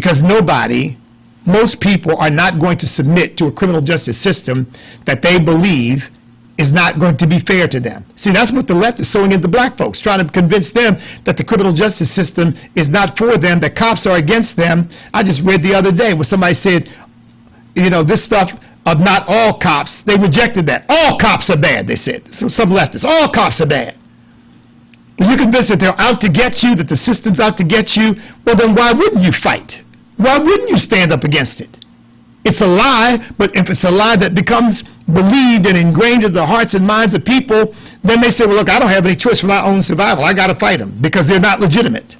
Because most people are not going to submit to a criminal justice system that they believe is not going to be fair to them. See, that's what the left is sowing into black folks, trying to convince them that the criminal justice system is not for them, that cops are against them. I just read the other day where somebody said, you know, this stuff of not all cops, they rejected that. All cops are bad, they said. So some leftists, all cops are bad. If you're convinced that they're out to get you, that the system's out to get you, well then why wouldn't you fight? Why wouldn't you stand up against it? It's a lie, but if it's a lie that becomes believed and ingrained into the hearts and minds of people, then they say, well, look, I don't have any choice for my own survival. I got to fight them because they're not legitimate.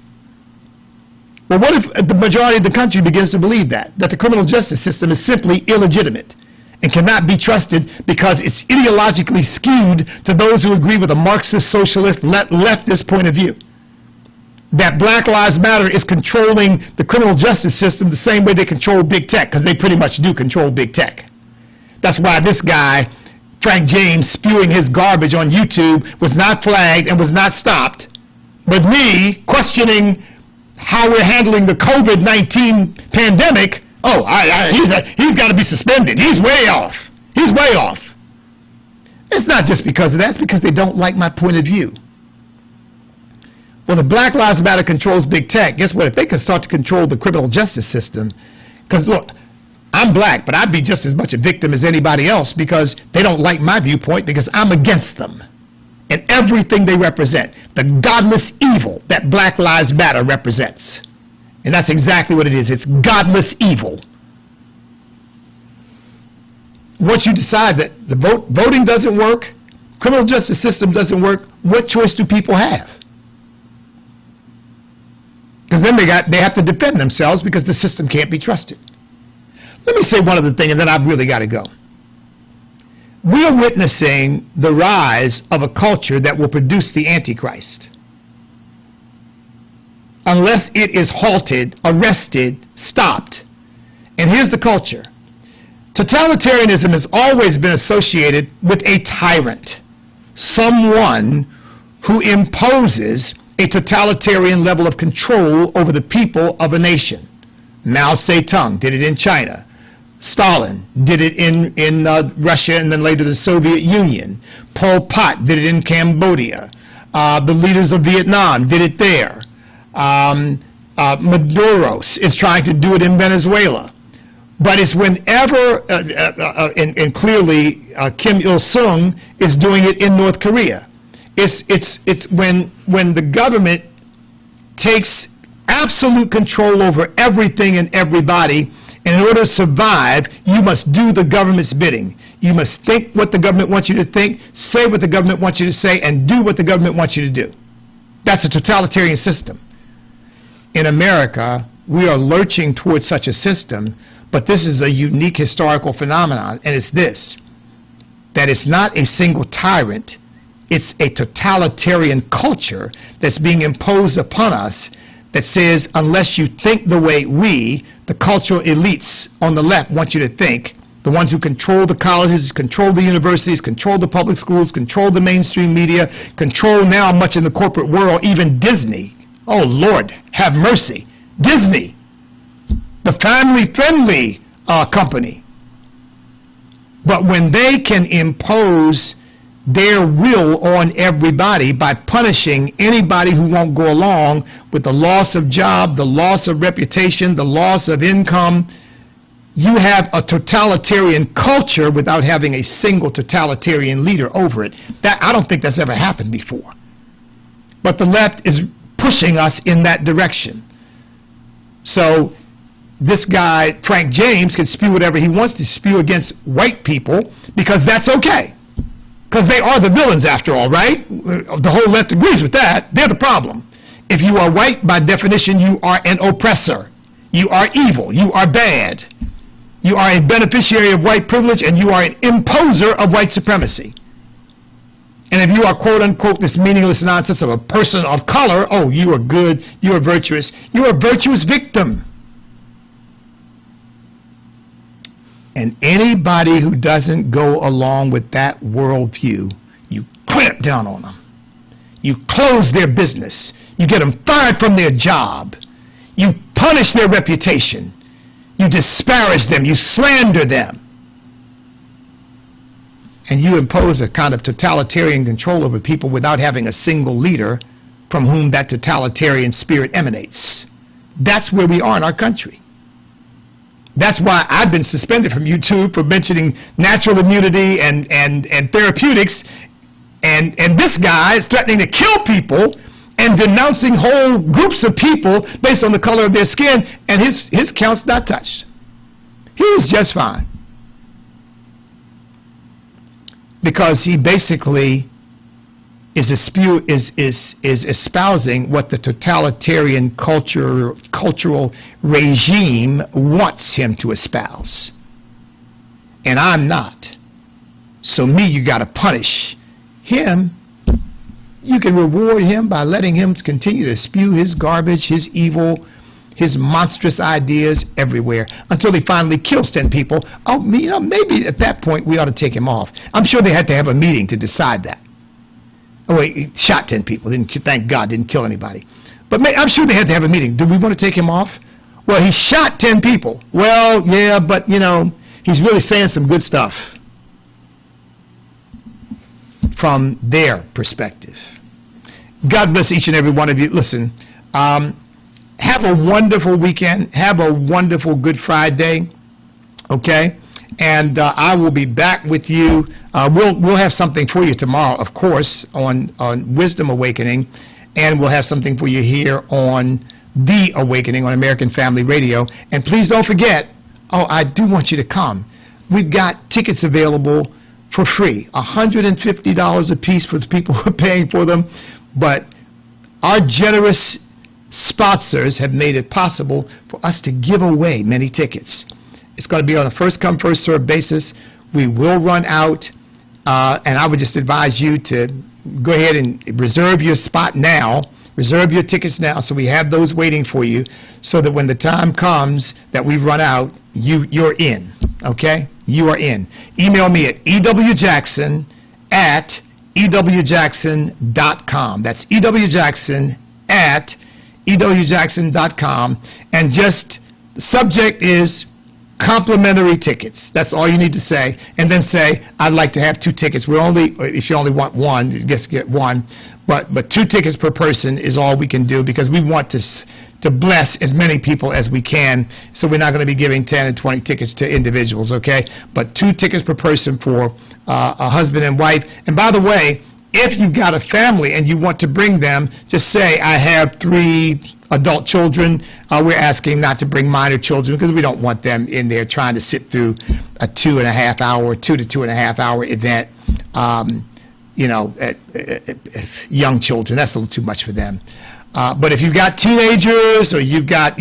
Well, what if the majority of the country begins to believe that the criminal justice system is simply illegitimate and cannot be trusted because it's ideologically skewed to those who agree with a Marxist, socialist, leftist point of view? That Black Lives Matter is controlling the criminal justice system the same way they control big tech, because they pretty much do control big tech. That's why this guy, Frank James, spewing his garbage on YouTube was not flagged and was not stopped. But me questioning how we're handling the COVID-19 pandemic, he's got to be suspended. He's way off. He's way off. It's not just because of that. It's because they don't like my point of view. Well, if Black Lives Matter controls big tech, guess what? If they can start to control the criminal justice system, because look, I'm black, but I'd be just as much a victim as anybody else because they don't like my viewpoint because I'm against them and everything they represent, the godless evil that Black Lives Matter represents. And that's exactly what it is. It's godless evil. Once you decide that the voting doesn't work, criminal justice system doesn't work, what choice do people have? Because then they have to defend themselves because the system can't be trusted. Let me say one other thing and then I've really got to go. We are witnessing the rise of a culture that will produce the Antichrist. Unless it is halted, arrested, stopped. And here's the culture. Totalitarianism has always been associated with a tyrant. Someone who imposes a totalitarian level of control over the people of a nation. Mao Zedong did it in China. Stalin did it in Russia and then later the Soviet Union. Pol Pot did it in Cambodia. The leaders of Vietnam did it there. Maduro is trying to do it in Venezuela. But it's whenever, and clearly Kim Il-sung is doing it in North Korea. It's when the government takes absolute control over everything and everybody, and in order to survive, you must do the government's bidding. You must think what the government wants you to think, say what the government wants you to say, and do what the government wants you to do. That's a totalitarian system. In America, we are lurching towards such a system, but this is a unique historical phenomenon, and it's this, that it's not a single tyrant. It's a totalitarian culture that's being imposed upon us that says unless you think the way we, the cultural elites on the left, want you to think, the ones who control the colleges, control the universities, control the public schools, control the mainstream media, control now much in the corporate world, even Disney. Oh, Lord, have mercy. Disney, the family-friendly company. But when they can impose their will on everybody by punishing anybody who won't go along with the loss of job, the loss of reputation, the loss of income, you have a totalitarian culture without having a single totalitarian leader over it. That, I don't think that's ever happened before. But the left is pushing us in that direction. So this guy, Frank James, can spew whatever he wants to spew against white people because that's okay. Because they are the villains after all, right? The whole left agrees with that. They're the problem. If you are white, by definition, you are an oppressor. You are evil. You are bad. You are a beneficiary of white privilege and you are an imposer of white supremacy. And if you are, quote unquote, this meaningless nonsense of a person of color, oh, you are good, you are virtuous. You are a virtuous victim. And anybody who doesn't go along with that worldview, you clamp down on them. You close their business. You get them fired from their job. You punish their reputation. You disparage them. You slander them. And you impose a kind of totalitarian control over people without having a single leader from whom that totalitarian spirit emanates. That's where we are in our country. That's why I've been suspended from YouTube for mentioning natural immunity and therapeutics. And this guy is threatening to kill people and denouncing whole groups of people based on the color of their skin, and his account's not touched. He was just fine. Because he basically is espousing what the totalitarian cultural regime wants him to espouse. And I'm not. So you got to punish him. You can reward him by letting him continue to spew his garbage, his evil, his monstrous ideas everywhere until he finally kills 10 people. Oh, maybe at that point we ought to take him off. I'm sure they had to have a meeting to decide that. Oh wait, he shot 10 people. Thank God, didn't kill anybody. But I'm sure they had to have a meeting. Do we want to take him off? Well, he shot 10 people. Well, yeah, but he's really saying some good stuff from their perspective. God bless each and every one of you. Listen, have a wonderful weekend. Have a wonderful Good Friday. Okay? And I will be back with you. We'll have something for you tomorrow, of course, on Wisdom Awakening. And we'll have something for you here on The Awakening on American Family Radio. And please don't forget, I do want you to come. We've got tickets available for free, $150 a piece for the people who are paying for them. But our generous sponsors have made it possible for us to give away many tickets. It's going to be on a first-come, first-served basis. We will run out, and I would just advise you to go ahead and reserve your spot now, reserve your tickets now, so we have those waiting for you, so that when the time comes that we run out, you're in, okay? You are in. Email me at ewjackson@ewjackson.com. That's ewjackson@ewjackson.com. And just the subject is complimentary tickets. That's all you need to say. And then say, I'd like to have 2 tickets. If you only want one, you just get one. But 2 tickets per person is all we can do, because we want to bless as many people as we can. So we're not going to be giving 10 and 20 tickets to individuals, okay? But 2 tickets per person for a husband and wife. And by the way, if you've got a family and you want to bring them, just say, I have 3 adult children. We're asking not to bring minor children, because we don't want them in there trying to sit through a 2 to 2.5 hour event, young children. That's a little too much for them. But if you've got teenagers, or you've got,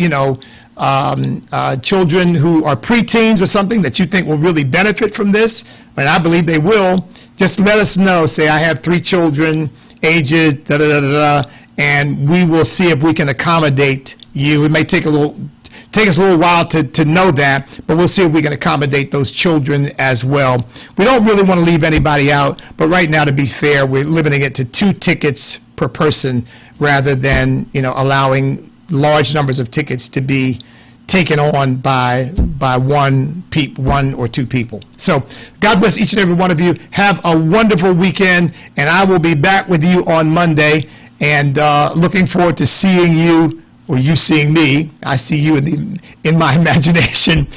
children who are preteens or something that you think will really benefit from this, and I believe they will, just let us know. Say, I have 3 children, ages, and we will see if we can accommodate you. It may take us a little while to know that, but we'll see if we can accommodate those children as well. We don't really want to leave anybody out, but right now, to be fair, we're limiting it to 2 tickets per person, rather than allowing large numbers of tickets to be taken on by one or 2 people. So God bless each and every one of you. Have a wonderful weekend, and I will be back with you on Monday. And looking forward to seeing you, or you seeing me. I see you in my imagination